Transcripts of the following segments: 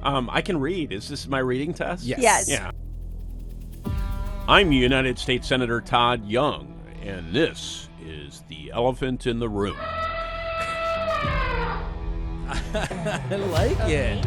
I can read. Is this my reading test? Yes. Yeah. I'm United States Senator Todd Young, and this is the elephant in the room. I like it.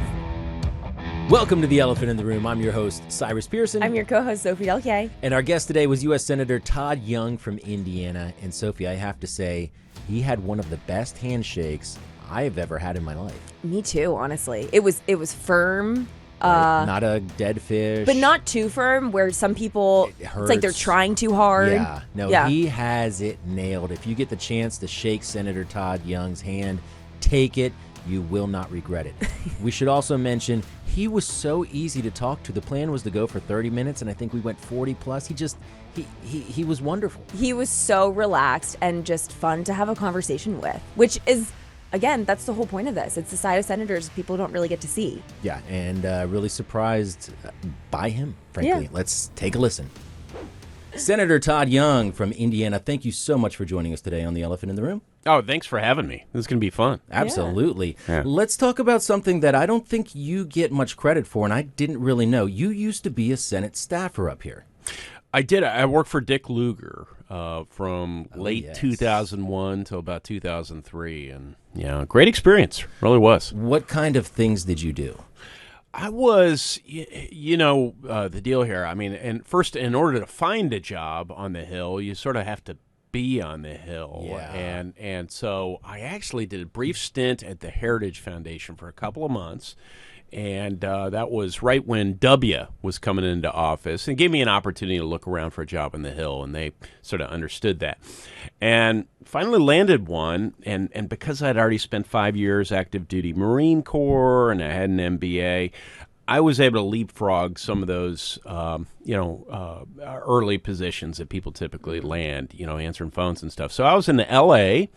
Welcome to the Elephant in the Room. I'm your host, Cyrus Pearson. I'm your co-host, Sophie Delkay. And our guest today was U.S. Senator Todd Young from Indiana. And Sophie, I have to say, he had one of the best handshakes I have ever had in my life. Me too, honestly. It was firm. Right? Not a dead fish. But not too firm, where some people, it's like they're trying too hard. Yeah. He has it nailed. If you get the chance to shake Senator Todd Young's hand, take it. You will not regret it. We should also mention he was so easy to talk to. The plan was to go for 30 minutes, and I think we went 40 plus. He was wonderful. He was so relaxed and just fun to have a conversation with, which is, again, that's the whole point of this. It's the side of senators people don't really get to see. Yeah, and really surprised by him, frankly. Yeah. Let's take a listen. Senator Todd Young from Indiana, thank you so much for joining us today on The Elephant in the Room. Oh, thanks for having me. This is going to be fun. Absolutely. Yeah. Let's talk about something that I don't think you get much credit for, and I didn't really know. You used to be a Senate staffer up here. I did. I worked for Dick Lugar from late 2001 till about 2003. And, great experience. Really was. What kind of things did you do? I was, the deal here. I mean, and first, in order to find a job on the Hill, you sort of have to be on the Hill. Yeah. And so I actually did a brief stint at the Heritage Foundation for a couple of months. And that was right when W was coming into office, and gave me an opportunity to look around for a job on the Hill, and they sort of understood that. And finally landed one, and because I'd already spent 5 years active duty Marine Corps, and I had an MBA, I was able to leapfrog some of those, early positions that people typically land, answering phones and stuff. So I was in the L.A.,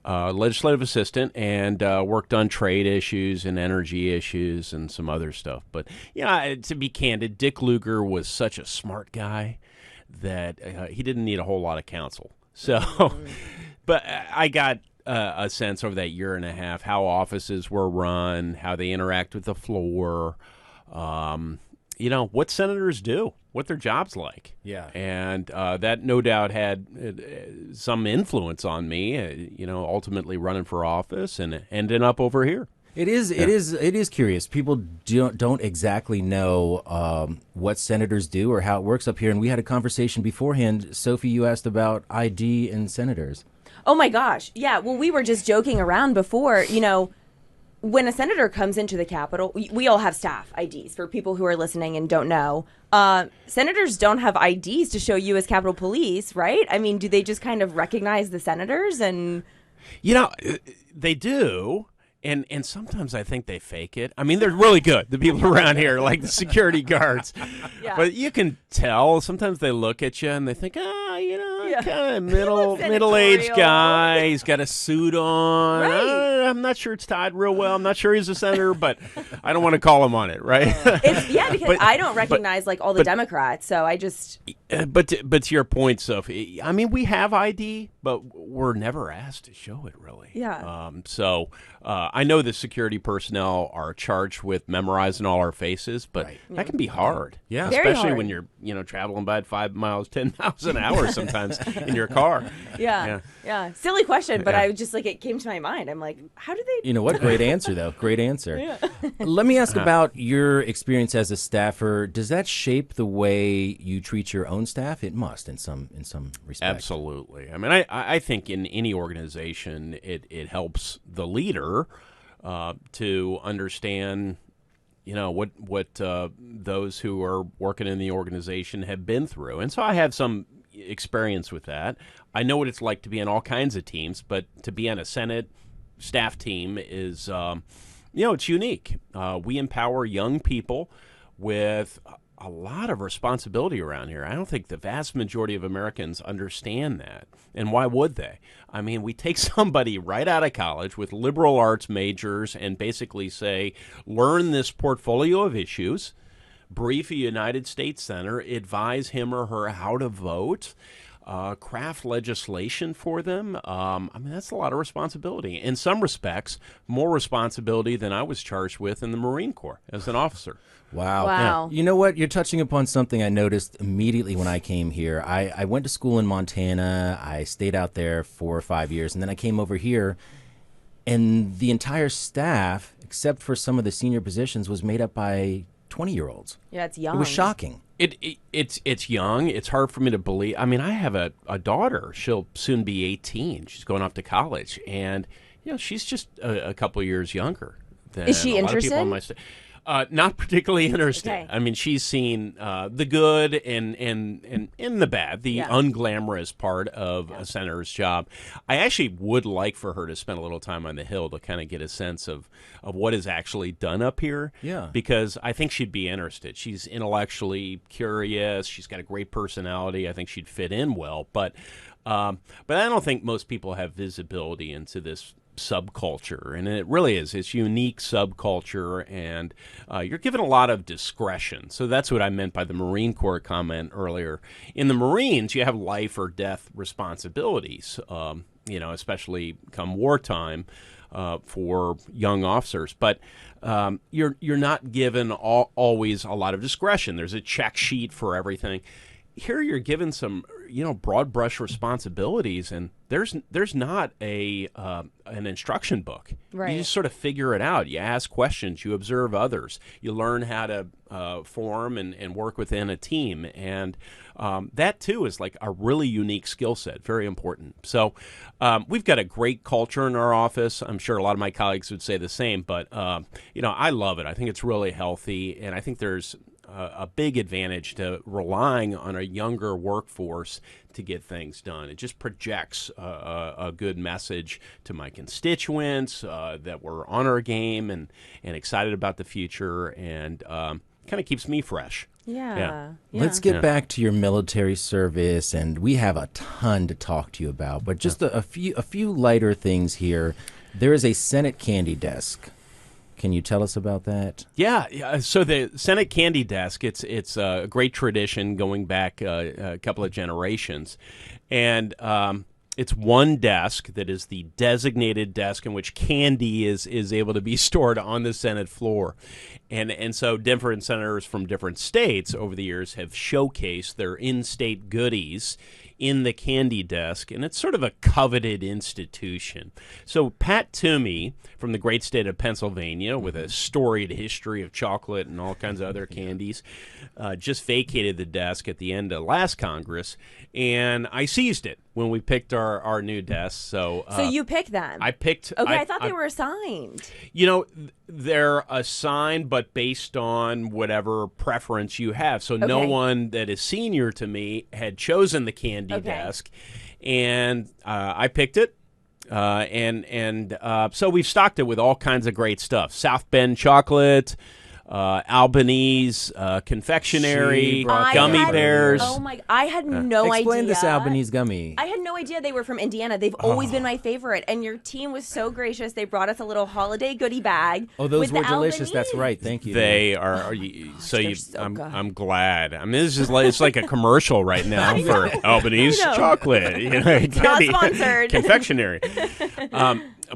legislative assistant, and worked on trade issues and energy issues and some other stuff. But, to be candid, Dick Lugar was such a smart guy that he didn't need a whole lot of counsel. So, but I got a sense over that year and a half how offices were run, how they interact with the floor, what senators do, what their job's like. Yeah. And that no doubt had some influence on me, ultimately running for office and ending up over here. It is curious. People don't exactly know what senators do or how it works up here. And we had a conversation beforehand. Sophie, you asked about ID and senators. Oh my gosh. Yeah. Well, we were just joking around before, when a senator comes into the Capitol, we all have staff IDs for people who are listening and don't know. Senators don't have IDs to show you as Capitol Police, right? I mean, do they just kind of recognize the senators? And they do. And sometimes I think they fake it. I mean, they're really good, the people around here, like the security guards. Yeah. But you can tell. Sometimes they look at you and they think, kind of middle-aged guy. He's got a suit on. Right. I'm not sure it's tied real well. I'm not sure he's a senator, but I don't want to call him on it, right? Because I don't recognize all the Democrats, so I just... But to your point, Sophie, I mean, we have ID, but we're never asked to show it, really. Yeah. So I know the security personnel are charged with memorizing all our faces, but that can be hard. Yeah. Very Especially hard. when you're, traveling by 5 miles, 10 miles an hour sometimes in your car. Yeah. Silly question, but Yeah. I was just it came to my mind. I'm like, how do they... You know what? Great answer, though. Great answer. Let me ask about your experience as a staffer. Does that shape the way you treat your own staff? It must, in some respect. Absolutely. I mean, I think in any organization, it helps the leader to understand, what those who are working in the organization have been through. And so I have some experience with that. I know what it's like to be on all kinds of teams, but to be on a Senate staff team is, it's unique. We empower young people with a lot of responsibility around here. I don't think the vast majority of Americans understand that. And why would they? I mean, we take somebody right out of college with liberal arts majors and basically say, learn this portfolio of issues, brief a United States senator, advise him or her how to vote, craft legislation for them. I mean, that's a lot of responsibility. In some respects, more responsibility than I was charged with in the Marine Corps as an officer. Wow. Wow. You know what? You're touching upon something I noticed immediately when I came here. I went to school in Montana. I stayed out there 4 or 5 years, and then I came over here, and the entire staff, except for some of the senior positions, was made up by 20-year-olds. Yeah, it's young. It was shocking. It's young. It's hard for me to believe. I mean, I have a daughter. She'll soon be 18. She's going off to college, and she's just a couple of years younger than Is she a lot of people interested? on my staff. Not particularly interested. Okay. I mean, she's seen the good and the bad, the unglamorous part of a senator's job. I actually would like for her to spend a little time on the Hill to kind of get a sense of what is actually done up here. Yeah. Because I think she'd be interested. She's intellectually curious. She's got a great personality. I think she'd fit in well. But I don't think most people have visibility into this subculture, and it really is. It's unique subculture, and you're given a lot of discretion. So that's what I meant by the Marine Corps comment earlier. In the Marines, you have life or death responsibilities, especially come wartime for young officers. But you're not given always a lot of discretion. There's a check sheet for everything. Here you're given some, broad brush responsibilities, and there's not an instruction book. Right. You just sort of figure it out. You ask questions. You observe others. You learn how to form and work within a team, and that too is like a really unique skill set. Very important. So we've got a great culture in our office. I'm sure a lot of my colleagues would say the same, but I love it. I think it's really healthy, and I think there's a big advantage to relying on a younger workforce to get things done. It just projects a good message to my constituents that we're on our game and excited about the future, and kind of keeps me fresh. Yeah. Let's get back to your military service, and we have a ton to talk to you about, but just a few lighter things here. There is a Senate candy desk. Can you tell us about that? Yeah. So the Senate Candy Desk, it's a great tradition going back a couple of generations, and it's one desk that is the designated desk in which candy is able to be stored on the Senate floor, and so different senators from different states over the years have showcased their in-state goodies in the candy desk, and it's sort of a coveted institution. So Pat Toomey from the great state of Pennsylvania, with a storied history of chocolate and all kinds of other candies, just vacated the desk at the end of last Congress, and I seized it when we picked our new desk. So you picked them? I picked. Okay, I thought they were assigned. They're assigned, but based on whatever preference you have. So no one that is senior to me had chosen the candy desk, and I picked it. So we've stocked it with all kinds of great stuff. South Bend chocolate, Albanese confectionery, gummy bears. Oh my! I had no idea. Explain this Albanese gummy. I had no idea they were from Indiana. They've always been my favorite, and your team was so gracious. They brought us a little holiday goodie bag. Oh, those with were the delicious. Albanese. That's right. Thank you. They are. they're so I'm glad. I mean, this is it's like a commercial right now for Albanese I know. chocolate. Not Candy, sponsored. confectionery.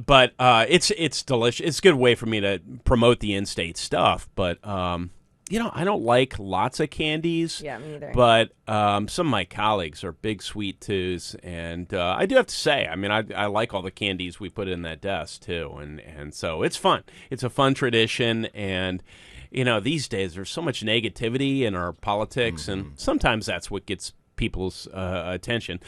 But it's delicious. It's a good way for me to promote the in-state stuff. But I don't like lots of candies. Yeah, me neither. But some of my colleagues are big sweet tooths, and I do have to say, I mean, I like all the candies we put in that desk too, and so it's fun. It's a fun tradition, and these days there's so much negativity in our politics, and sometimes that's what gets people's attention.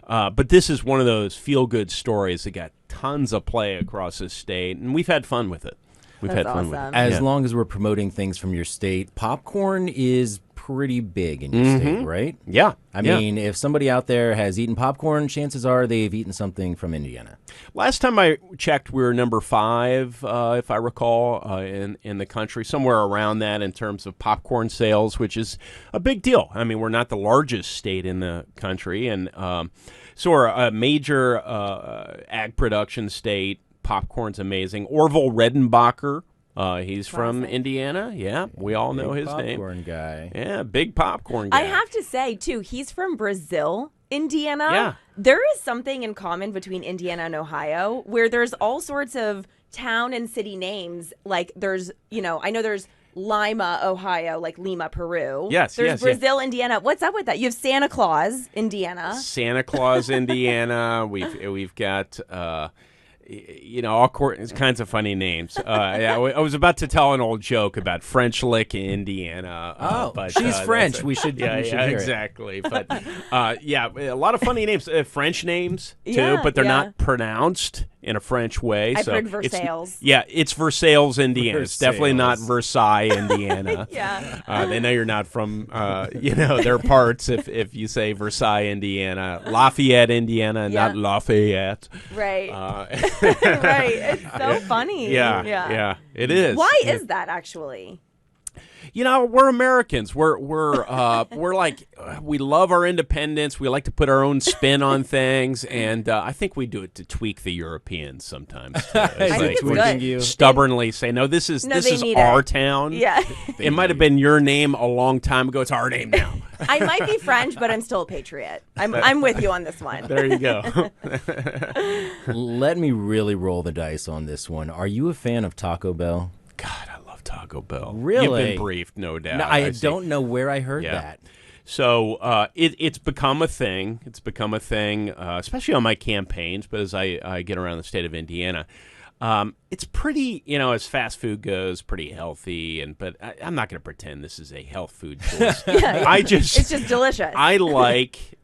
But this is one of those feel-good stories that got tons of play across the state, and we've had fun with it. We've That's had fun with it. awesome. As long as we're promoting things from your state, popcorn is pretty big in your state, right? Yeah. I mean, if somebody out there has eaten popcorn, chances are they've eaten something from Indiana. Last time I checked, we were number 5, if I recall, in the country, somewhere around that in terms of popcorn sales, which is a big deal. I mean, we're not the largest state in the country, and so we're a major ag production state. Popcorn's amazing. Orville Redenbacher He's from Indiana. Yeah, we all know his name. Popcorn guy. Yeah, big popcorn guy. I have to say, too, he's from Brazil, Indiana. Yeah. There is something in common between Indiana and Ohio where there's all sorts of town and city names. Like there's, I know there's Lima, Ohio, like Lima, Peru. Yes, There's yes, Brazil, Indiana. What's up with that? You have Santa Claus, Indiana. Santa Claus, Indiana. We've got all kinds of funny names. I was about to tell an old joke about French Lick, Indiana. But she's French. We should. Yeah, we should hear it. exactly. But a lot of funny names, French names too, Yeah, but they're yeah. not pronounced in a French way. I've so heard Versailles. It's Versailles, Indiana. It's definitely not Versailles. Versailles, Indiana. Yeah. They know you're not from their parts if you say Versailles, Indiana, Lafayette, Indiana, Yeah. not Lafayette. Right. Right. It's so funny. Yeah, it is. Why is that actually? We're Americans. We're like we love our independence. We like to put our own spin on things, and I think we do it to tweak the Europeans sometimes. Too. I think it's good. You. Stubbornly say, no, this is need our it. town. Yeah. It might have been your name a long time ago. It's our name now. I might be French, but I'm still a patriot. I'm with you on this one. There you go. Let me really roll the dice on this one. Are you a fan of Taco Bell? God, I love Taco Bell. Really? You've been briefed, no doubt. No, I don't know where I heard that. So it's become a thing. It's become a thing, especially on my campaigns. But as I get around the state of Indiana, it's pretty, as fast food goes, pretty healthy. But I'm not going to pretend this is a health food choice. It's just delicious. I like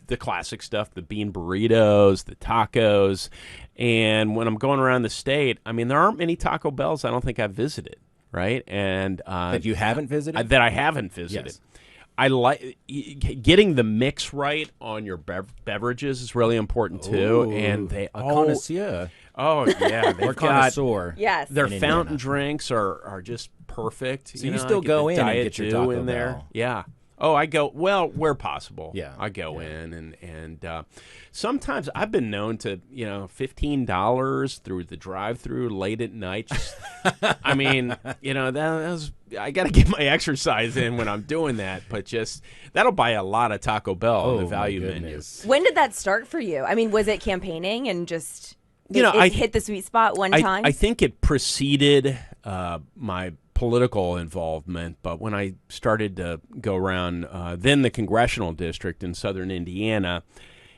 the classic stuff, the bean burritos, the tacos. And when I'm going around the state, there aren't many Taco Bells I don't think I've visited, right? And That you haven't visited? that I haven't visited. Yes. I like getting the mix right on your beverages is really important too. Ooh, And they a connoisseur. Oh yeah, Or they've got connoisseur. Yes. their in fountain Indiana. drinks are just perfect. So you I still get go the in and Diet get your Dew Taco in there. Bell. Yeah. Oh, I go where possible. Yeah. I go in and sometimes I've been known to $15 through the drive-through late at night. Just, that was I got to get my exercise in when I'm doing that, but just that'll buy a lot of Taco Bell on the my value menu. goodness. When did that start for you? Was it campaigning and just it I hit the sweet spot one time? I think it preceded my political involvement, but when I started to go around then the congressional district in southern Indiana,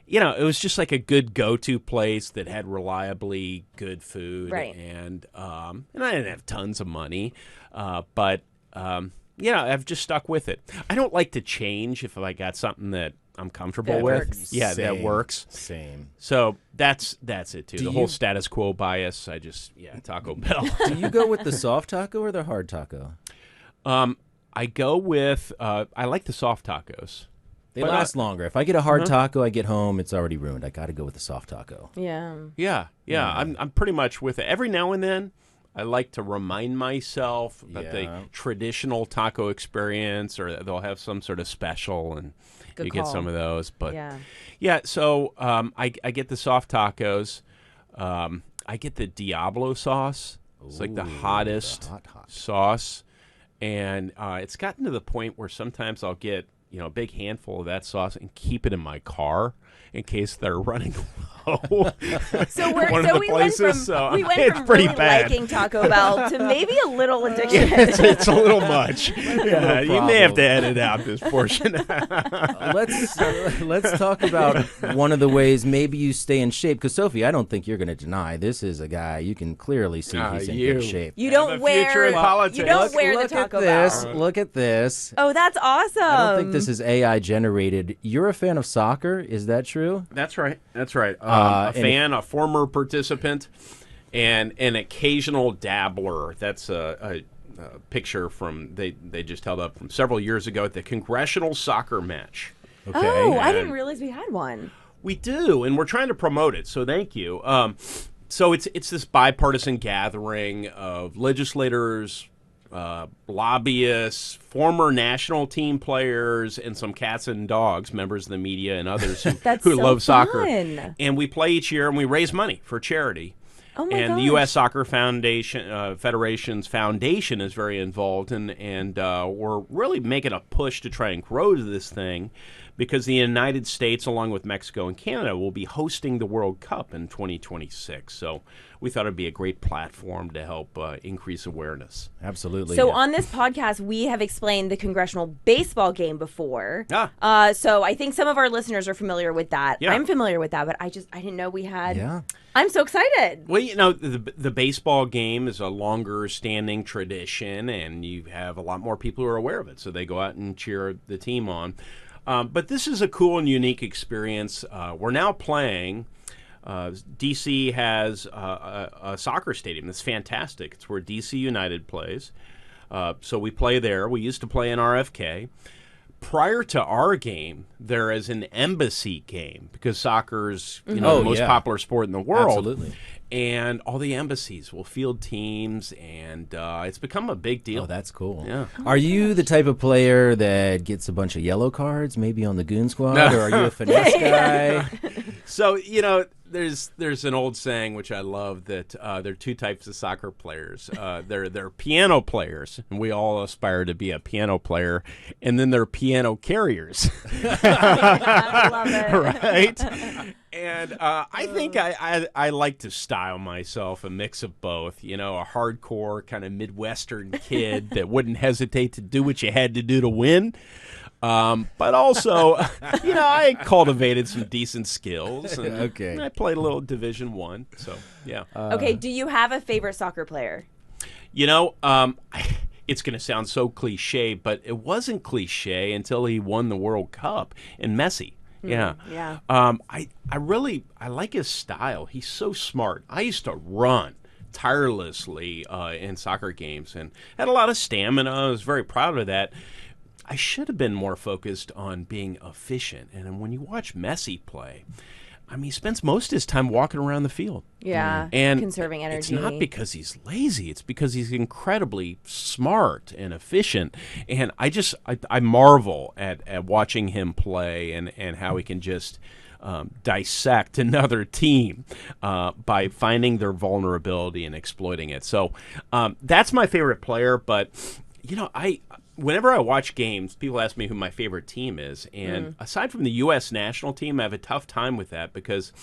it was just like a good go-to place that had reliably good food, Right. and I didn't have tons of money, but I've just stuck with it. I don't like to change if I got something that I'm comfortable That with. works. Yeah, that Same. works. Same. So that's it too. Do The whole you- status quo bias. I just Taco Bell. Do you go with the soft taco or the hard taco? I go with I like the soft tacos. They But, last longer. If I get a hard taco, I get home, it's already ruined. I got to go with the soft taco. yeah. Yeah. I'm pretty much with it. Every now and then, I like to remind myself about the Yeah. traditional taco experience, or they'll have some sort of special, and Good you get call. some of those. But Yeah. so I get the soft tacos. I get the Diablo sauce. It's like the Ooh, hottest the hot. sauce, and it's gotten to the point where sometimes I'll get a big handful of that sauce and keep it in my car in case they're running low. So One of the we went places, from so we went it's from pretty really bad. liking Taco Bell to maybe a little addiction. it's a little much. Yeah, you may have to problem. edit out this portion. Let's talk about one of the ways maybe you stay in shape. Because Sophie, I don't think you're going to deny this is a guy you can clearly see he's in good shape. You Have don't a future in wear politics. you don't wear the look Taco at this. Bell. Look at this. Oh, that's awesome. I don't think this is AI generated. You're a fan of soccer, is that true? That's right. That's right. A and fan, a former participant, and an occasional dabbler. That's a picture from they just held up from several years ago at the congressional soccer match. Okay. Oh, I and- didn't realize we had one. We do, and we're trying to promote it. So thank you. So it's this bipartisan gathering of legislators, lobbyists, former national team players, and some cats and dogs, members of the media and others who That's who so love soccer. fun. And we play each year, and we raise money for charity. Oh my and the gosh. U.S. Soccer Foundation Federation's foundation is very involved, and we're really making a push to try and grow this thing, because the United States, along with Mexico and Canada, will be hosting the World Cup in 2026. So we thought it'd be a great platform to help increase awareness. Absolutely. So on this podcast, we have explained the congressional baseball game before. Ah. So I think some of our listeners are familiar with that. Yeah. I'm familiar with that, but I didn't know we had. Yeah. I'm so excited. Well, the baseball game is a longer-standing tradition, and you have a lot more people who are aware of it, so they go out and cheer the team on. But this is a cool and unique experience. We're now playing. D.C. has a soccer stadium that's fantastic. It's where D.C. United plays. So we play there. We used to play in RFK. Prior to our game, there is an embassy game, because soccer's the most popular sport in the world. Absolutely. And all the embassies will field teams, and it's become a big deal. Oh, that's cool. Yeah. Are you the type of player that gets a bunch of yellow cards, maybe on the goon squad, or are you a finesse guy? So, there's an old saying which I love, that there are two types of soccer players. They're piano players, and we all aspire to be a piano player, and then they're piano carriers. I love it. Right? And I think I like to style myself a mix of both. A hardcore kind of Midwestern kid that wouldn't hesitate to do what you had to do to win. But also, I cultivated some decent skills. And Okay. I played a little Division I. So, yeah. Okay, do you have a favorite soccer player? It's going to sound so cliche, but it wasn't cliche until he won the World Cup, and Messi. Yeah. Yeah. I like his style. He's so smart. I used to run tirelessly in soccer games and had a lot of stamina. I was very proud of that. I should have been more focused on being efficient. And when you watch Messi play, he spends most of his time walking around the field. Yeah. And conserving energy. It's not because he's lazy. It's because he's incredibly smart and efficient. And I marvel at watching him play and how he can just dissect another team by finding their vulnerability and exploiting it. So that's my favorite player. But, whenever I watch games, people ask me who my favorite team is. And aside from the U.S. national team, I have a tough time with that, because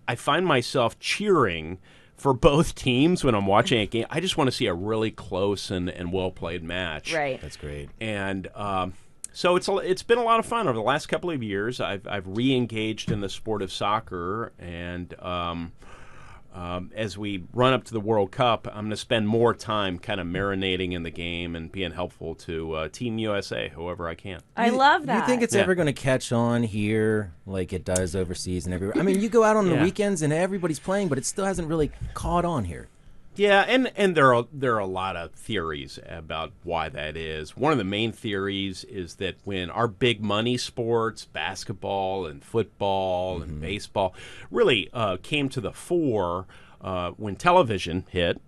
I find myself cheering for both teams when I'm watching a game. I just want to see a really close and well-played match. Right. That's great. And so it's been a lot of fun over the last couple of years. I've re-engaged in the sport of soccer, and as we run up to the World Cup, I'm going to spend more time kind of marinating in the game and being helpful to Team USA, whoever I can. I love that. You think it's ever going to catch on here like it does overseas and everywhere? You go out on the weekends and everybody's playing, but it still hasn't really caught on here. Yeah, and there are a lot of theories about why that is. One of the main theories is that when our big money sports, basketball and football and baseball, really came to the fore when television hit,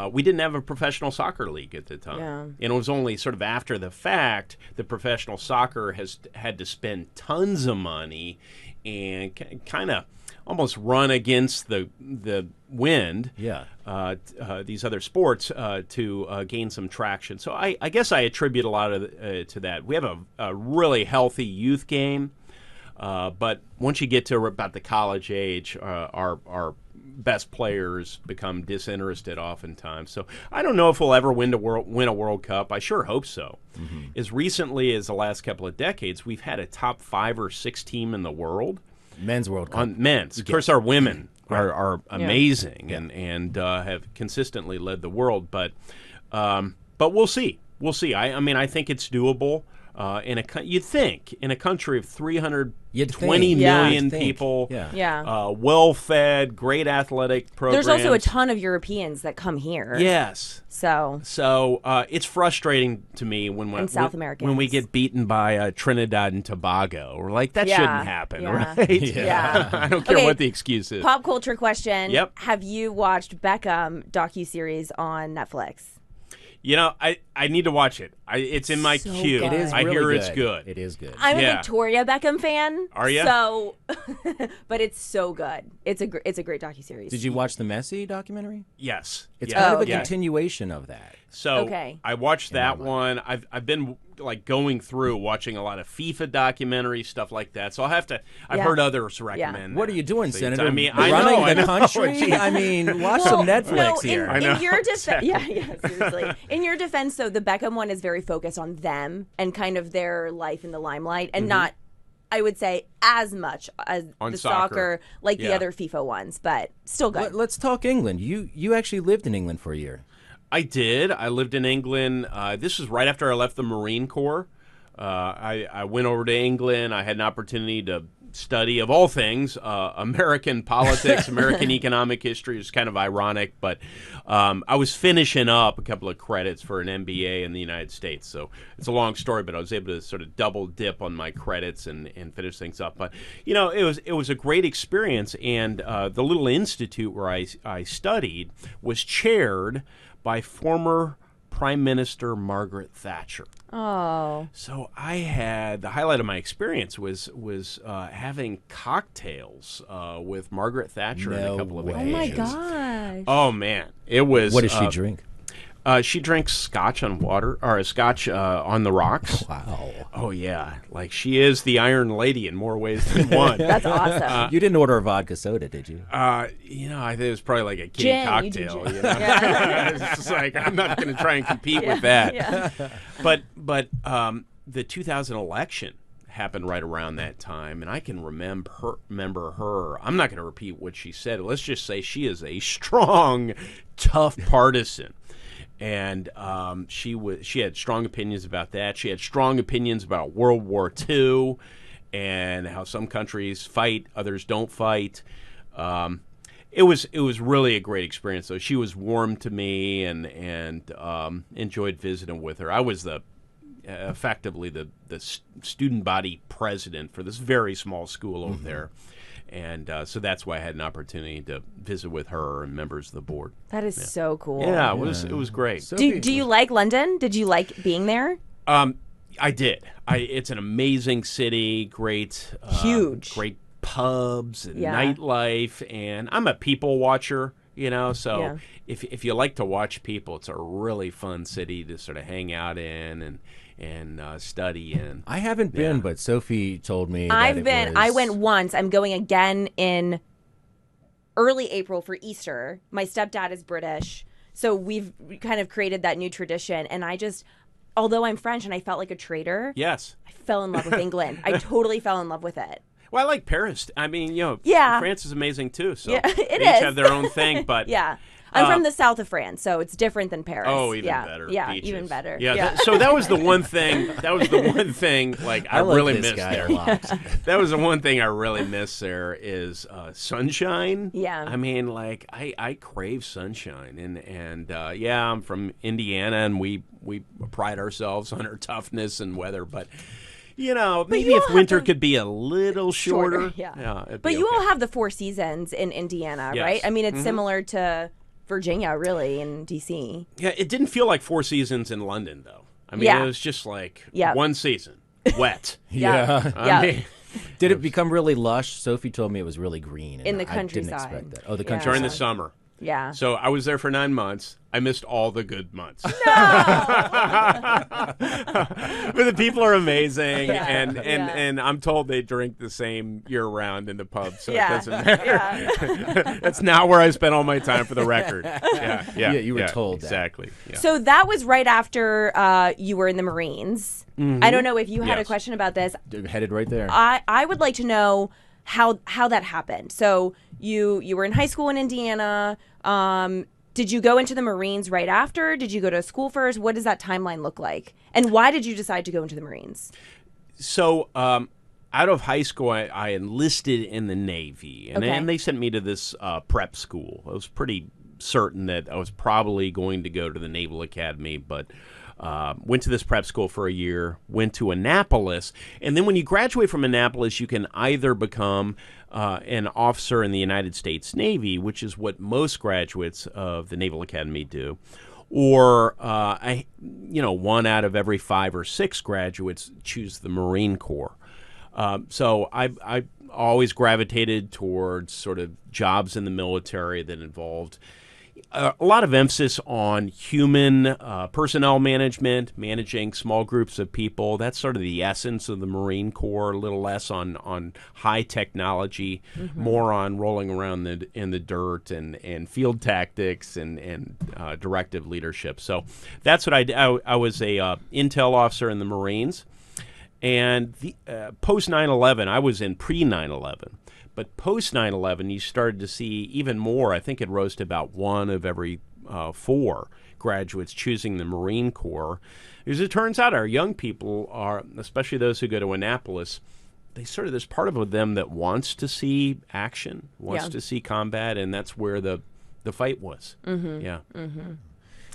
we didn't have a professional soccer league at the time. Yeah. And it was only sort of after the fact that professional soccer has had to spend tons of money and kind of almost run against the wind. Yeah. These other sports to gain some traction. So I guess I attribute a lot of to that. We have a really healthy youth game, but once you get to about the college age, our best players become disinterested oftentimes. So I don't know if we'll ever win a World Cup. I sure hope so. As recently as the last couple of decades, we've had a top 5 or 6 team in the world. Men's World Cup. On men's. Of course, our women are amazing and have consistently led the world. But we'll see. We'll see. I think it's doable. You'd think in a country of 320 million people, well-fed, great athletic programs. There's also a ton of Europeans that come here. Yes. So it's frustrating to me when South Americans. when we get beaten by Trinidad and Tobago. We're like, that shouldn't happen, right? Yeah. I don't care what the excuse is. Pop culture question. Yep. Have you watched Beckham docuseries on Netflix? I need to watch it. It's in my So queue. good. It is I really hear good. it's good. It is good. I'm Yeah. a Victoria Beckham fan. Are ya? So, but it's so good. It's a great docuseries. Did you watch the Messi documentary? Yes. It's Yeah. kind of a okay. continuation of that. So Okay. I watched that one. I've been like going through watching a lot of FIFA documentaries, stuff like that. So I've Yeah. heard others recommend. What that. are you doing, So Senator? I mean, running I the know. country? Jeez. I mean, watch Well, some Netflix no, here. know. In your defense, Exactly. yeah, seriously. In your defense, so the Beckham one is very focused on them and kind of their life in the limelight, and not, I would say, as much as On the soccer. like the Yeah. other FIFA ones, but still good. Let's talk England. You actually lived in England for a year. I did. I lived in England. This was right after I left the Marine Corps. I went over to England. I had an opportunity to study, of all things, American politics, American economic history. It's kind of ironic, but I was finishing up a couple of credits for an MBA in the United States. So it's a long story, but I was able to sort of double dip on my credits and finish things up. But it was a great experience, and the little institute where I studied was chaired by former Prime Minister Margaret Thatcher. Oh, So I had the highlight of my experience was having cocktails with Margaret Thatcher on No a couple of way. oh my occasions. gosh. Oh man, it was. What does she drink? She drinks scotch on water, or scotch on the rocks. Wow. Oh yeah, like she is the Iron Lady in more ways than one. That's awesome. You didn't order a vodka soda, did you? I think it was probably like a kitty Gin, you do cocktail. gin. You know? Yeah. It's just like I'm not going to try and compete with that. Yeah. But the 2000 election happened right around that time, and I can remember her. I'm not going to repeat what she said. Let's just say she is a strong, tough partisan. And she had strong opinions about that. She had strong opinions about World War II and how some countries fight, others don't fight. It was really a great experience. So she was warm to me and enjoyed visiting with her. I was effectively the student body president for this very small school over there. And so that's why I had an opportunity to visit with her and members of the board. That is so cool. Yeah, it was great. Do you like London? Did you like being there? I did. It's an amazing city, great, Huge. great pubs and Yeah. nightlife, and I'm a people watcher. So Yeah. if you like to watch people, it's a really fun city to sort of hang out in and study in. I haven't been, but Sophie told me I've that been. it was... I went once. I'm going again in early April for Easter. My stepdad is British, so we've kind of created that new tradition. And although I'm French and I felt like a traitor, Yes. I fell in love with England. I totally fell in love with it. Well, I like Paris. I mean, Yeah. France is amazing too. So Yeah, it they is. each have their own thing, but Yeah. I'm from the south of France, so it's different than Paris. Oh, even yeah. better. Yeah, Beaches. even better. Yeah. So that was the one thing. Like I like really this missed guy there. a lot. That was the one thing I really miss there is sunshine. Yeah. I mean, like I crave sunshine, and I'm from Indiana, and we pride ourselves on our toughness and weather, but. Maybe you if all have winter the- could be a little shorter. Yeah. It'd But be you okay. all have the Four Seasons in Indiana, Yes. right? I mean, it's similar to Virginia, really, in D.C. Yeah, it didn't feel like Four Seasons in London, though. I mean, Yeah. it was just like Yeah. one season, wet. Yeah. Yeah. I mean, Did it become really lush? Sophie told me it was really green. And In the I didn't countryside. expect that. Oh, the Yeah. countryside. during the summer. Yeah. So I was there for 9 months. I missed all the good months. But the people are amazing, and I'm told they drink the same year round in the pub, so it doesn't matter. Yeah. That's not where I spent all my time, for the record. Yeah, you were told that. exactly. Yeah. So that was right after you were in the Marines. I don't know if you had a Yes. question about this. Headed right there. I would like to know how that happened. So you were in high school in Indiana. Did you go into the Marines right after? Did you go to school first? What does that timeline look like? And why did you decide to go into the Marines? So, out of high school, I enlisted in the Navy, and, Okay. and they sent me to this prep school. I was pretty certain that I was probably going to go to the Naval Academy, but went to this prep school for a year, went to Annapolis, and then when you graduate from Annapolis, you can either become an officer in the United States Navy, which is what most graduates of the Naval Academy do, or one out of every 5 or 6 graduates choose the Marine Corps. So I always gravitated towards sort of jobs in the military that involved a lot of emphasis on human personnel management, managing small groups of people. That's sort of the essence of the Marine Corps. A little less on high technology, more on rolling around in the dirt and field tactics and directive leadership. So that's what I did. I was a intel officer in the Marines. And post 9/11, I was in pre 9/11. But post 9/11, you started to see even more. I think it rose to about 1 of every 4 graduates choosing the Marine Corps. As it turns out, our young people are, especially those who go to Annapolis, there's part of them that wants to see action, wants to see combat, and that's where the fight was. Yeah.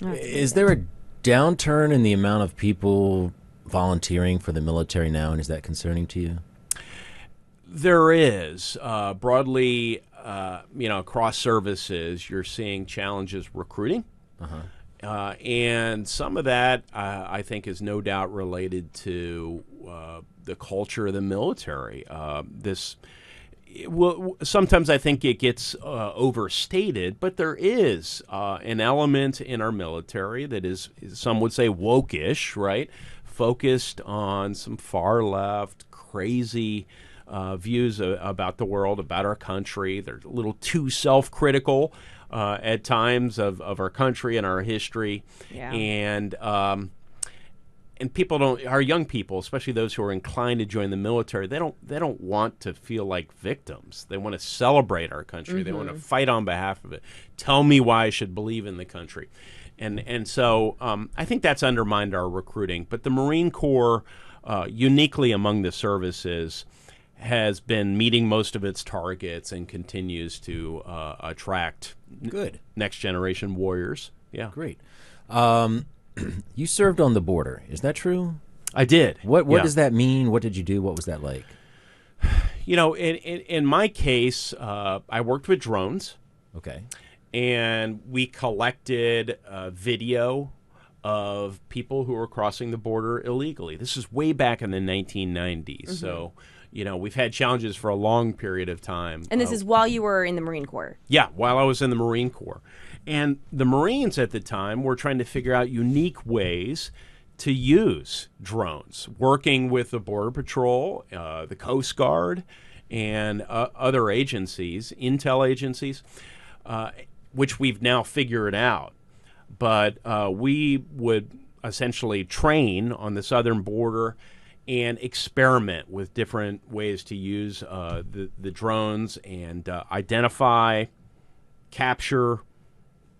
Is there a downturn in the amount of people volunteering for the military now, and is that concerning to you? There is. Broadly, across services, you're seeing challenges recruiting. And some of that, I think, is no doubt related to the culture of the military. Sometimes I think it gets overstated, but there is an element in our military that is, some would say, woke-ish, right? Focused on some far-left, crazy views about the world, about our country. They're a little too self-critical at times of our country and our history. Yeah. And our young people, especially those who are inclined to join the military, they don't want to feel like victims. They want to celebrate our country. They want to fight on behalf of it. Tell me why I should believe in the country. And so I think that's undermined our recruiting. But the Marine Corps, uniquely among the services, has been meeting most of its targets and continues to attract next generation warriors. Yeah, great. You served on the border. Is that true? I did. What does that mean? What did you do? What was that like? In my case, I worked with drones. Okay. And we collected video of people who were crossing the border illegally. This is way back in the 1990s. So, we've had challenges for a long period of time. And this is while you were in the Marine Corps? Yeah, while I was in the Marine Corps. And the Marines at the time were trying to figure out unique ways to use drones, working with the Border Patrol, the Coast Guard, and other agencies, intel agencies, which we've now figured out. But we would essentially train on the southern border and experiment with different ways to use the drones and identify, capture,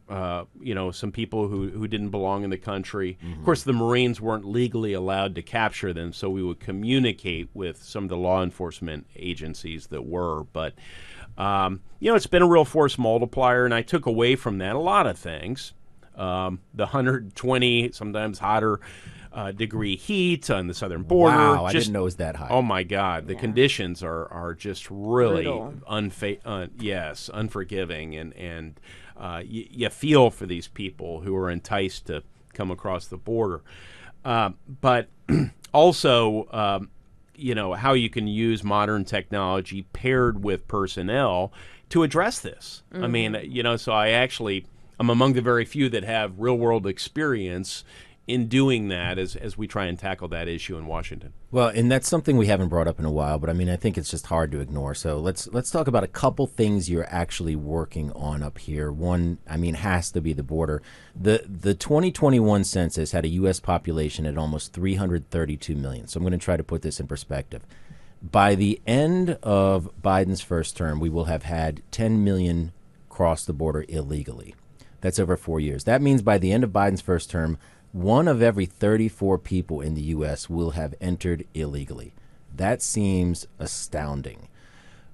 some people who didn't belong in the country. Of course, the Marines weren't legally allowed to capture them, so we would communicate with some of the law enforcement agencies that were. But, it's been a real force multiplier, and I took away from that a lot of things. The 120, sometimes hotter degree heat on the southern border. Wow, I didn't know it was that high. Oh, my God. The conditions are just really unforgiving, and you feel for these people who are enticed to come across the border. But also, how you can use modern technology paired with personnel to address this. I mean, so I'm among the very few that have real-world experience in doing that as we try and tackle that issue in Washington. Well, and that's something we haven't brought up in a while, but I think it's just hard to ignore. So let's talk about a couple things you're actually working on up here. One, has to be the border. The 2021 census had a U.S. population at almost 332 million. So I'm going to try to put this in perspective. By the end of Biden's first term, we will have had 10 million cross the border illegally. That's over 4 years. That means by the end of Biden's first term, 1 of every 34 people in the U.S. will have entered illegally. That seems astounding.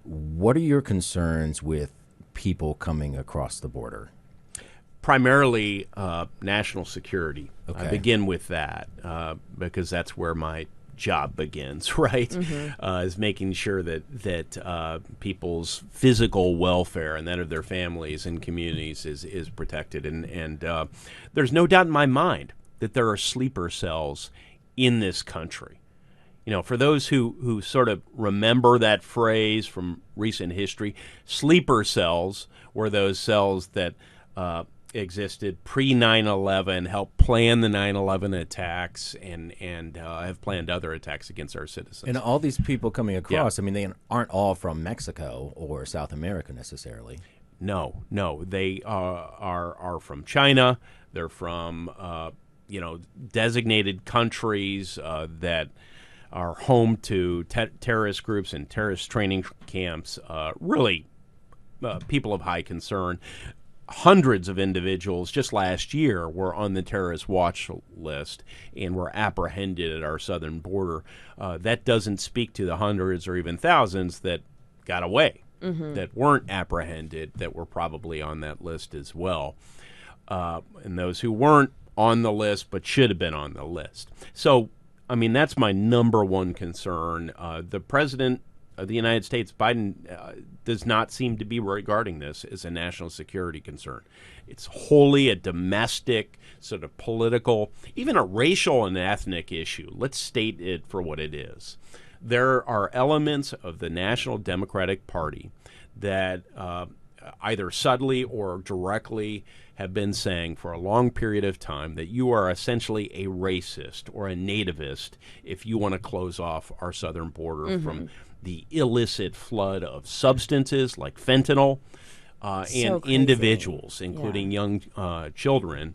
What are your concerns with people coming across the border? Primarily national security. Okay. I begin with that because that's where my job begins, right? Is making sure that people's physical welfare and that of their families and communities is protected. And there's no doubt in my mind that there are sleeper cells in this country. You know, for those who sort of remember that phrase from recent history, sleeper cells were those cells that existed pre 9/11, helped plan the 9/11 attacks, and have planned other attacks against our citizens. And all these people coming across, I mean, they aren't all from Mexico or South America necessarily. No, they are from China. They're from designated countries that are home to terrorist groups and terrorist training camps. Really, people of high concern. Hundreds of individuals just last year were on the terrorist watch list and were apprehended at our southern border. That doesn't speak to the hundreds or even thousands that got away, that weren't apprehended, that were probably on that list as well. And those who weren't on the list but should have been on the list. So, I mean, that's my number one concern. The president of the United States, Biden, does not seem to be regarding this as a national security concern. It's wholly a domestic, sort of political, even a racial and ethnic issue. Let's state it for what it is. There are elements of the National Democratic Party that either subtly or directly have been saying for a long period of time that you are essentially a racist or a nativist if you want to close off our southern border from the illicit flood of substances like fentanyl and crazy. Individuals, including young children,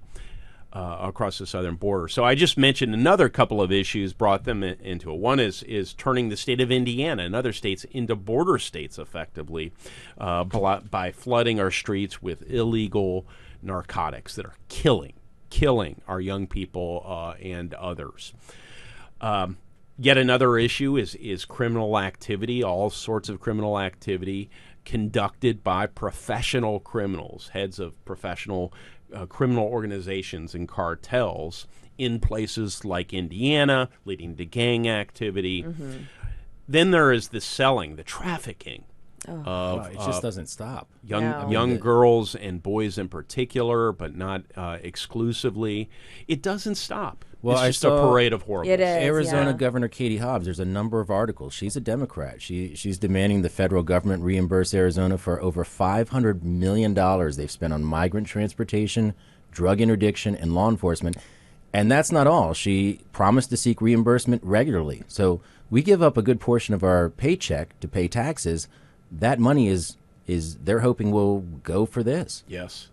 across the southern border. So I just mentioned another couple of issues, brought them into it. One is turning the state of Indiana and other states into border states effectively by flooding our streets with illegal narcotics that are killing our young people and others. Yet another issue is criminal activity, all sorts of criminal activity conducted by professional criminals, heads of professional criminal organizations and cartels in places like Indiana, leading to gang activity. Then there is the selling, the trafficking of It just doesn't stop. young girls and boys in particular, but not exclusively. It doesn't stop. Well, it's I just a saw- parade of horribles. It is. Arizona Governor Katie Hobbs, there's a number of articles. She's a Democrat. She's demanding the federal government reimburse Arizona for over $500 million they've spent on migrant transportation, drug interdiction, and law enforcement. And that's not all. She promised to seek reimbursement regularly. So we give up a good portion of our paycheck to pay taxes. That money is they're hoping will go for this. Yes.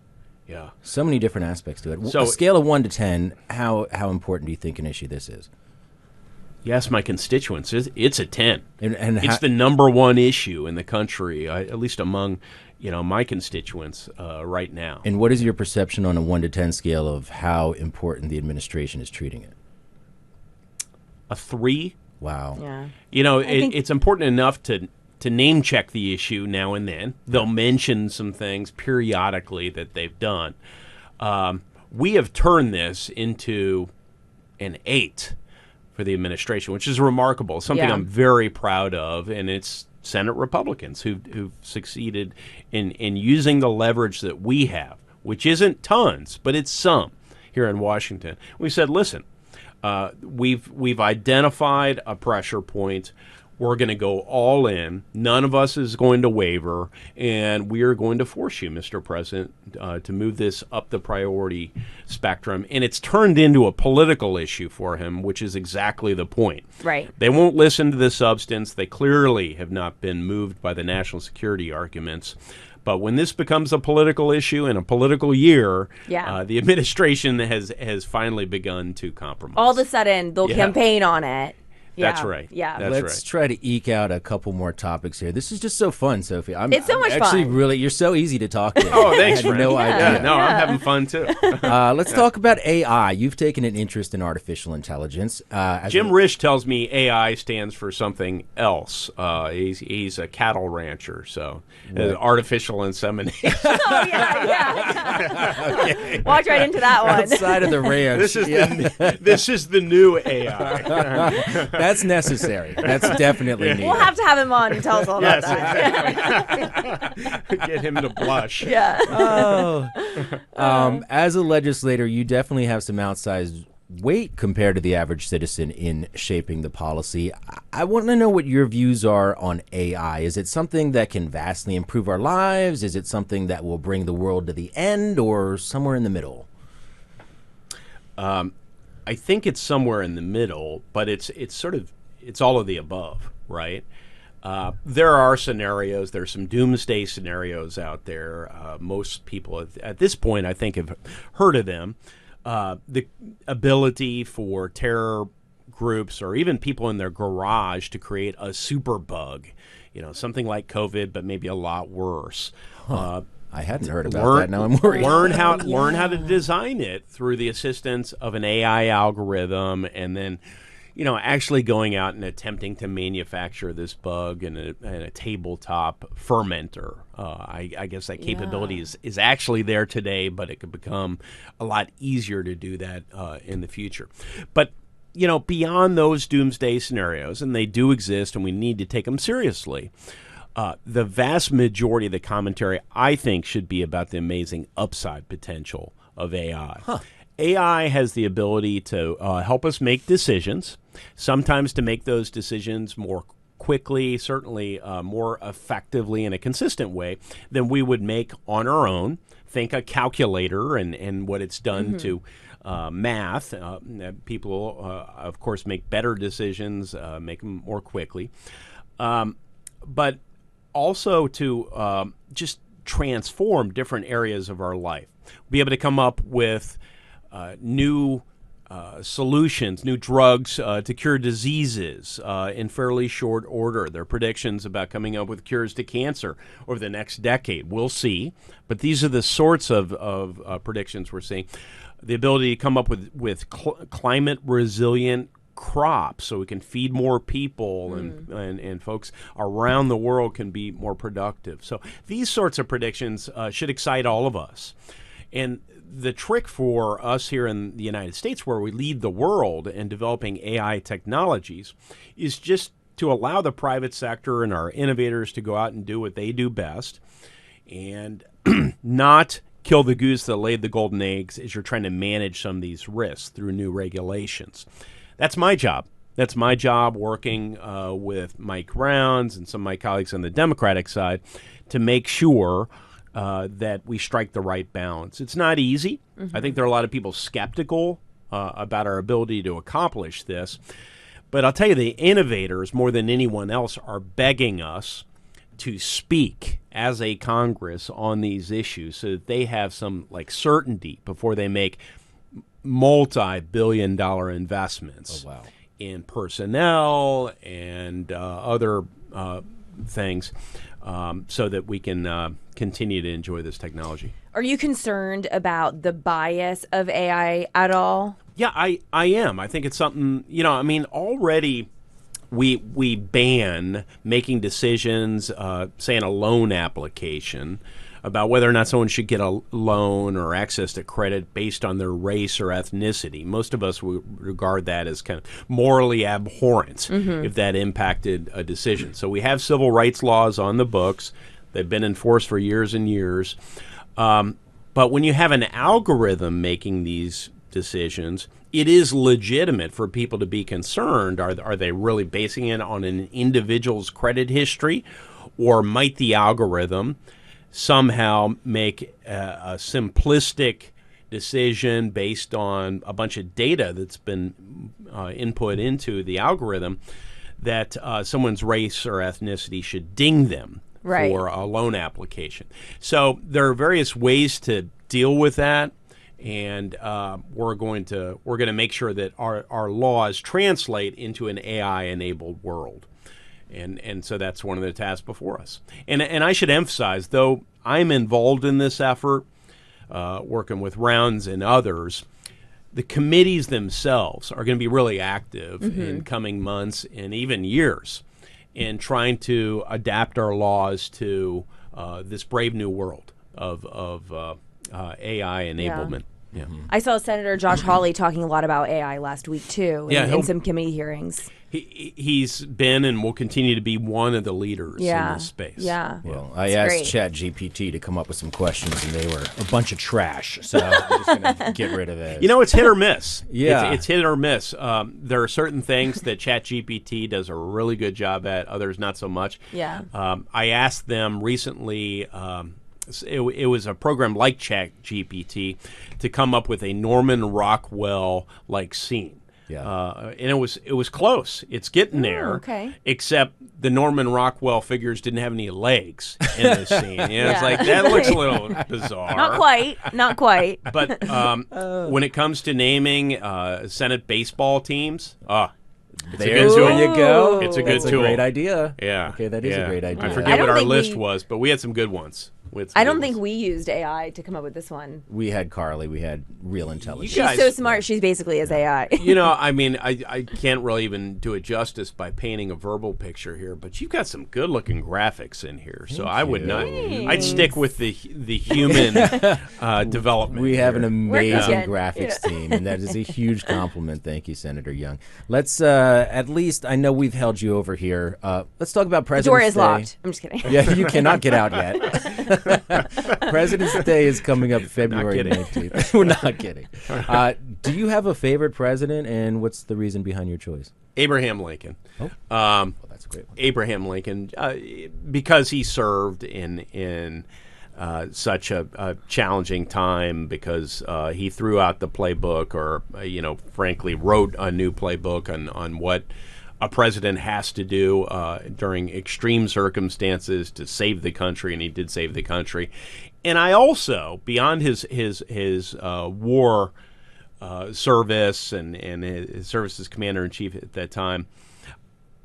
Yeah. So many different aspects to it. So- A scale of 1 to 10, how important do you think an issue this is? Yes, my constituents, it's a 10. And It's the number one issue in the country, at least among my constituents right now. And what is your perception on a 1 to 10 scale of how important the administration is treating it? A 3. Wow. Yeah. It's important enough to name check the issue now and then. They'll mention some things periodically that they've done. We have turned this into an 8 for the administration, which is remarkable, something Yeah. I'm very proud of, and it's Senate Republicans who've succeeded in using the leverage that we have, which isn't tons, but it's some here in Washington. We said, listen, we've identified a pressure point. We're going to go all in. None of us is going to waver, and we are going to force you, Mr. President, to move this up the priority spectrum. And it's turned into a political issue for him, which is exactly the point. Right. They won't listen to the substance. They clearly have not been moved by the national security arguments. But when this becomes a political issue in a political year, the administration has finally begun to compromise. All of a sudden, they'll campaign on it. That's right. Yeah. Let's try to eke out a couple more topics here. This is just so fun, Sophie. It's so much actually fun. Really, you're so easy to talk to. Oh, thanks, I had friend. no Yeah, idea. no, I'm having fun too. Let's talk about AI. You've taken an interest in artificial intelligence. Jim Risch tells me AI stands for something else. He's a cattle rancher, so artificial insemination. Oh, yeah. Walked right into that one. outside of the ranch. This is the new AI. That's necessary. That's definitely needed. We'll have to have him on and tell us all about that. Exactly. Get him to blush. Yeah. As a legislator, you definitely have some outsized weight compared to the average citizen in shaping the policy. I want to know what your views are on AI. Is it something that can vastly improve our lives? Is it something that will bring the world to the end, or somewhere in the middle? I think it's somewhere in the middle, but it's all of the above, right? There are scenarios. There's some doomsday scenarios out there. Most people at this point, I think, have heard of them. The ability for terror groups or even people in their garage to create a super bug, something like COVID, but maybe a lot worse. I hadn't heard about that. Now I'm worried. Learn how to design it through the assistance of an AI algorithm, and then actually going out and attempting to manufacture this bug in a tabletop fermenter. I guess that capability is actually there today, but it could become a lot easier to do that in the future. But, beyond those doomsday scenarios, and they do exist and we need to take them seriously, the vast majority of the commentary, I think, should be about the amazing upside potential of AI. AI has the ability to help us make decisions, sometimes to make those decisions more quickly, certainly more effectively in a consistent way than we would make on our own. Think a calculator and what it's done to math. People, of course, make better decisions, make them more quickly. But also to just transform different areas of our life. Be able to come up with new solutions, new drugs to cure diseases in fairly short order. There are predictions about coming up with cures to cancer over the next decade. We'll see. But these are the sorts of predictions we're seeing. The ability to come up with climate-resilient crops so we can feed more people and folks around the world can be more productive. So these sorts of predictions should excite all of us. And the trick for us here in the United States, where we lead the world in developing AI technologies, is just to allow the private sector and our innovators to go out and do what they do best and not kill the goose that laid the golden eggs as you're trying to manage some of these risks through new regulations. That's my job. That's my job working with Mike Rounds and some of my colleagues on the Democratic side to make sure that we strike the right balance. It's not easy. I think there are a lot of people skeptical about our ability to accomplish this. But I'll tell you, the innovators, more than anyone else, are begging us to speak as a Congress on these issues so that they have some certainty before they make multi-billion-dollar investments in personnel and other things so that we can continue to enjoy this technology. Are you concerned about the bias of AI at all? Yeah, I am. I think it's something, already we ban making decisions, say in a loan application, about whether or not someone should get a loan or access to credit based on their race or ethnicity. Most of us would regard that as kind of morally abhorrent if that impacted a decision. So we have civil rights laws on the books. They've been enforced for years and years. But when you have an algorithm making these decisions, it is legitimate for people to be concerned. Are they really basing it on an individual's credit history, or might the algorithm somehow make a simplistic decision based on a bunch of data that's been input into the algorithm that someone's race or ethnicity should ding them for a loan application. So there are various ways to deal with that, and we're going to make sure that our laws translate into an AI-enabled world. And so that's one of the tasks before us. And I should emphasize, though I'm involved in this effort, working with Rounds and others, the committees themselves are going to be really active in coming months and even years in trying to adapt our laws to this brave new world of AI enablement. Yeah. I saw Senator Josh Hawley talking a lot about AI last week too, in some committee hearings. He's been and will continue to be one of the leaders in this space. Yeah. Well, I asked ChatGPT to come up with some questions, and they were a bunch of trash. So I'm just going to get rid of it. You know, it's hit or miss. Yeah. It's hit or miss. There are certain things that ChatGPT does a really good job at, others not so much. Yeah. I asked them recently, it was a program like ChatGPT, to come up with a Norman Rockwell-like scene. Yeah. And it was close. It's getting there. Okay. Except the Norman Rockwell figures didn't have any legs in this scene. It's like, that looks a little bizarre. Not quite. But when it comes to naming Senate baseball teams, There you go. It's a good That's tool. a great idea. Yeah. Okay, that is a great idea. I forget what our list was, but we had some good ones. I don't think we used AI to come up with this one. We had Carly. We had real intelligence. She's so smart. She's basically as AI. You know, I mean, I can't really even do it justice by painting a verbal picture here, but you've got some good-looking graphics in here. So I would not. I'd stick with the human development. We have an amazing good. graphics team, and that is a huge compliment. Thank you, Senator Young. Let's at least, I know we've held you over here. Let's talk about President's Day. The door is locked. I'm just kidding. Yeah, you cannot get out yet. President's Day is coming up February 19th. We're not kidding. Do you have a favorite president, and what's the reason behind your choice? Abraham Lincoln. Oh, well, that's a great one. Abraham Lincoln, because he served in such a challenging time, because he threw out the playbook, or frankly, wrote a new playbook on what a president has to do during extreme circumstances to save the country, and he did save the country. And I also, beyond his war service and his service as commander-in-chief at that time,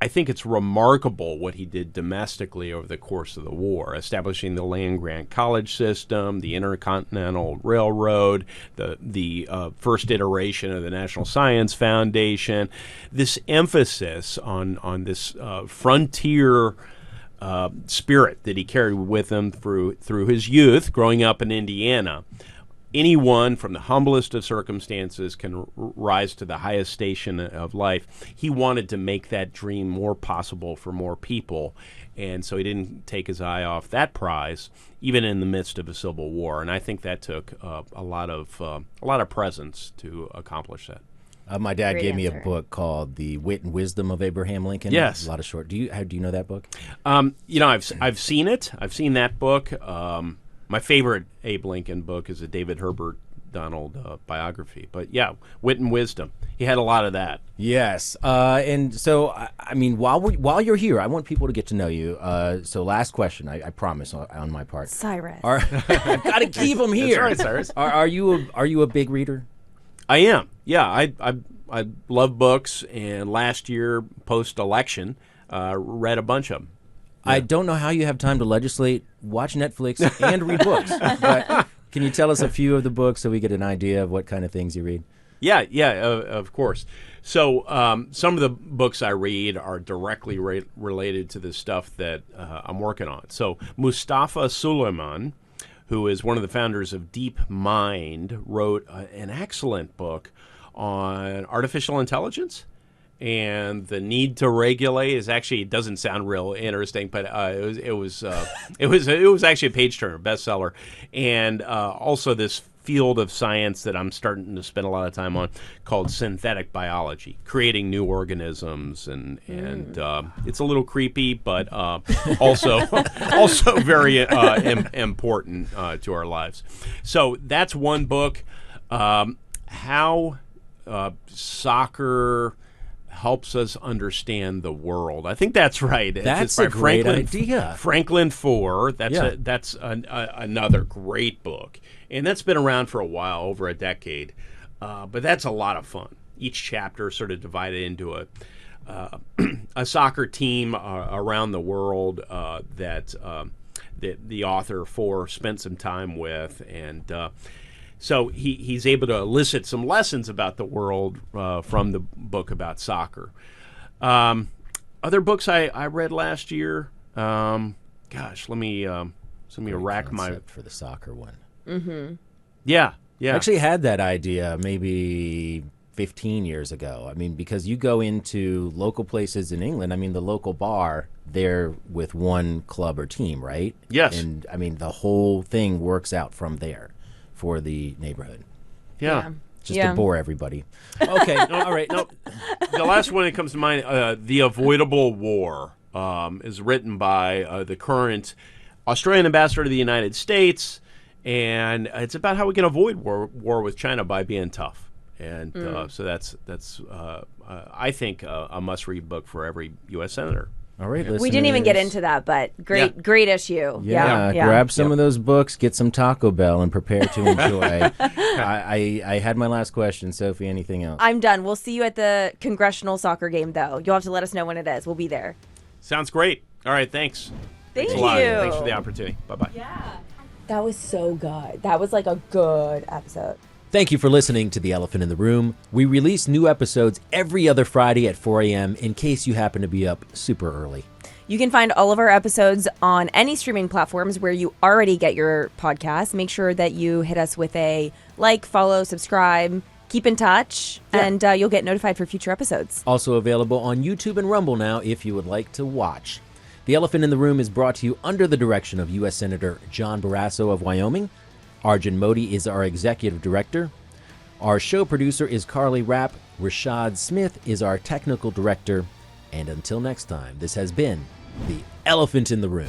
I think it's remarkable what he did domestically over the course of the war, establishing the land-grant college system, the Intercontinental Railroad, the first iteration of the National Science Foundation, this emphasis on this frontier spirit that he carried with him through his youth, growing up in Indiana. Anyone from the humblest of circumstances can rise to the highest station of life. He wanted to make that dream more possible for more people, and so he didn't take his eye off that prize, even in the midst of a civil war. And I think that took a lot of presence to accomplish that. My dad Great gave me a answer. book called "The Wit and Wisdom of Abraham Lincoln." Yes. A lot of short. Do you know that book? I've seen it. I've seen that book. My favorite Abe Lincoln book is a David Herbert Donald biography. But yeah, Wit and Wisdom. He had a lot of that. Yes. And so, I mean, while you're here, I want people to get to know you. So last question, I promise on my part. Cyrus. I've got to keep them here. That's right, Cyrus. Are you a big reader? I am. Yeah, I love books, and last year, post-election, read a bunch of them. I don't know how you have time to legislate, watch Netflix, and read books. But can you tell us a few of the books so we get an idea of what kind of things you read? Yeah, of course. So some of the books I read are directly related to the stuff that I'm working on. So Mustafa Suleyman, who is one of the founders of DeepMind, wrote an excellent book on artificial intelligence. And the need to regulate is actually, it doesn't sound real interesting, but it was actually a page turner, bestseller, and also this field of science that I'm starting to spend a lot of time on called synthetic biology, creating new organisms, and it's a little creepy, but also very important to our lives. So that's one book. How soccer helps us understand the world. I think that's right. That's a great idea. Franklin Foer. That's another great book, and that's been around for a while, over a decade. But that's a lot of fun. Each chapter sort of divided into a soccer team around the world that the author Foer spent some time with, and so he's able to elicit some lessons about the world from the book about soccer. Other books I read last year. Let me rack my for the soccer one. Mm-hmm. Yeah. Yeah. I actually had that idea maybe 15 years ago. I mean, because you go into local places in England, I mean, the local bar, they're with one club or team, right? Yes. And, I mean, the whole thing works out from there for the neighborhood. Yeah. Just to bore everybody. Okay, all right. No, the last one that comes to mind, The Avoidable War, is written by the current Australian ambassador to the United States, and it's about how we can avoid war with China by being tough. And so that's I think a must-read book for every U.S. senator. All right, listeners. We didn't even get into that, but great issue. Yeah, grab some of those books, get some Taco Bell, and prepare to enjoy. I had my last question. Sophie, anything else? I'm done. We'll see you at the congressional soccer game, though. You'll have to let us know when it is. We'll be there. Sounds great. All right, thanks. Thank Thanks you. a lot. Thanks for the opportunity. Bye-bye. Yeah. That was so good. That was like a good episode. Thank you for listening to The Elephant in the Room. We release new episodes every other Friday at 4 a.m. in case you happen to be up super early. You can find all of our episodes on any streaming platforms where you already get your podcasts. Make sure that you hit us with a like, follow, subscribe, keep in touch, and you'll get notified for future episodes. Also available on YouTube and Rumble now if you would like to watch. The Elephant in the Room is brought to you under the direction of U.S. Senator John Barrasso of Wyoming. Arjun Modi is our executive director. Our show producer is Carly Rapp. Rashad Smith is our technical director. And until next time, this has been The Elephant in the Room.